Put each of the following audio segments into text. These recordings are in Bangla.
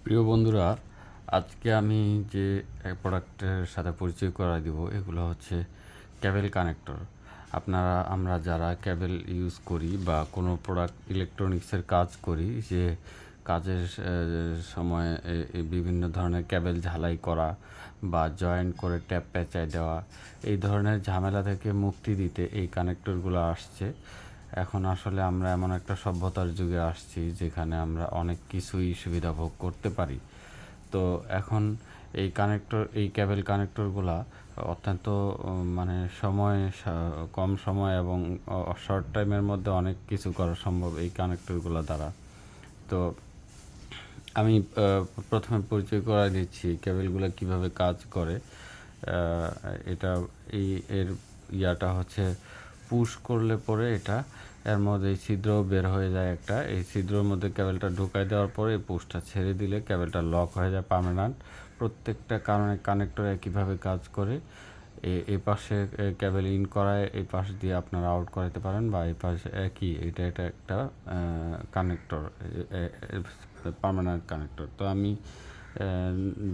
প্রিয় বন্ধুরা, আজকে আমি যে প্রোডাক্টের সাথে পরিচয় করায় দিব এগুলো হচ্ছে ক্যাবেল কানেক্টর। আমরা যারা ক্যাবেল ইউজ করি বা কোনো প্রোডাক্ট ইলেকট্রনিক্সের কাজ করি, যে কাজের সময় বিভিন্ন ধরনের ক্যাবেল ঝালাই করা বা জয়েন্ট করে ট্যাপ পেঁচায় দেওয়া, এই ধরনের ঝামেলা থেকে মুক্তি দিতে এই কানেক্টরগুলো আসছে। এখন আসলে আমরা এমন একটা সভ্যতার যুগে আসছি যেখানে আমরা অনেক কিছুই সুবিধা ভোগ করতে পারি। তো এখন এই ক্যাবেল কানেক্টরগুলা অত্যন্ত মানে কম সময় এবং শর্ট টাইমের মধ্যে অনেক কিছু করা সম্ভব এই কানেক্টরগুলো দ্বারা। তো আমি প্রথমে পরিচয় করায় দিচ্ছি কেবেলগুলো কিভাবে কাজ করে। এটা এই এর ইয়াটা হচ্ছে পুশ করলে পরে এর মধ্যে এই ছিদ্র বের হয়ে যায় একটা। এই ছিদ্রের মধ্যে কেবেলটা ঢুকাই দেওয়ার পরে এই পুশটা ছেড়ে দিলে কেবেলটা লক হয়ে যায় পার্মানেন্ট। প্রত্যেকটা কানেক্টর একইভাবে কাজ করে। এই পাশে কেবেল ইন করায় এই পাশ দিয়ে আপনারা আউট করাতে পারেন, বা এই পাশে একই এটা একটা কানেক্টর, পার্মানেন্ট কানেক্টর। তো আমি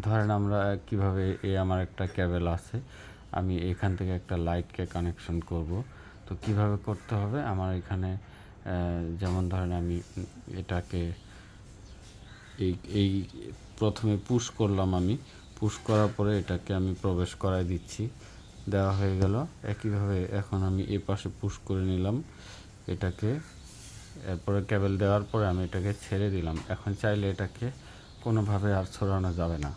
ধরেন আমরা কিভাবে আমার একটা কেবেল আছে, আমি এখান থেকে একটা লাইটকে কানেকশন করব। তো কিভাবে করতে হবে, আমার এখানে যেমন ধরেন আমি এটাকে এই এই প্রথমে পুশ করলাম, আমি পুশ করার পরে এটাকে আমি প্রবেশ করাই দিচ্ছি, দেওয়া হয়ে গেল। একইভাবে এখন আমি এই পাশে পুশ করে নিলাম এটাকে, এরপরে কেবল দেওয়ার পরে আমি এটাকে ছেড়ে দিলাম। এখন চাইলে এটাকে কোনোভাবে আর ছড়ানো যাবে না।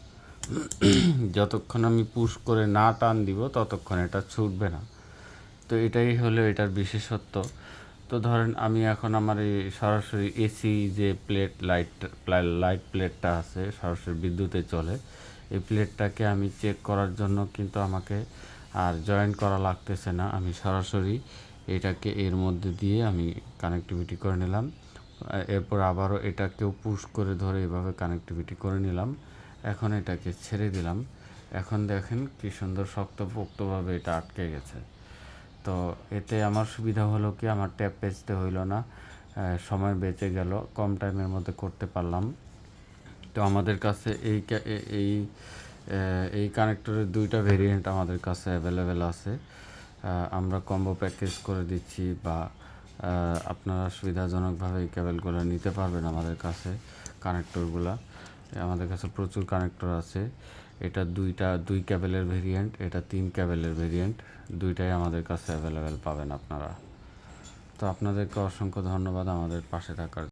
যতক্ষণ আমি পুশ করে না টান দিব ততক্ষণ এটা ছুটবে না। তো এটাই হলো এটার বিশেষত্ব। তো ধরেন আমি এখন আমার এই সরাসরি এসি যে লাইট প্লেটটা আছে, সরাসরি বিদ্যুতে চলে, এই প্লেটটাকে আমি চেক করার জন্য কিন্তু আমাকে আর জয়েন করা লাগতেছে না। আমি সরাসরি এটাকে এর মধ্যে দিয়ে আমি কানেক্টিভিটি করে নিলাম। এরপর আবারও এটাকেও পুশ করে ধরে এভাবে কানেক্টিভিটি করে নিলাম। এখন এটাকে ছেড়ে দিলাম। এখন দেখেন কি সুন্দর শক্তপোক্তভাবে এটা আটকে গেছে। তো এতে আমার সুবিধা হলো কি, আমার ট্যাপ পেঁচতে হইলো না, সময় বেঁচে গেল, কম টাইমের মধ্যে করতে পারলাম। তো আমাদের কাছে এই এই কানেক্টরের দুইটা ভেরিয়েন্ট আমাদের কাছে অ্যাভেলেবেল আছে। আমরা কম্বো প্যাকেজ করে দিচ্ছি, বা আপনারা সুবিধাজনকভাবে এই কেবেলগুলো নিতে পারবেন আমাদের কাছে। কানেক্টরগুলো আমাদের কাছে প্রচুর কানেক্টর আছে। এটা দুই ক্যাবেলের ভেরিয়েন্ট, এটা 3 ক্যাবেলের ভেরিয়েন্ট, দুইটাই আমাদের কাছে অ্যাভেলেবেল পাবেন আপনারা। তো আপনাদেরকে অসংখ্য ধন্যবাদ আমাদের পাশে থাকার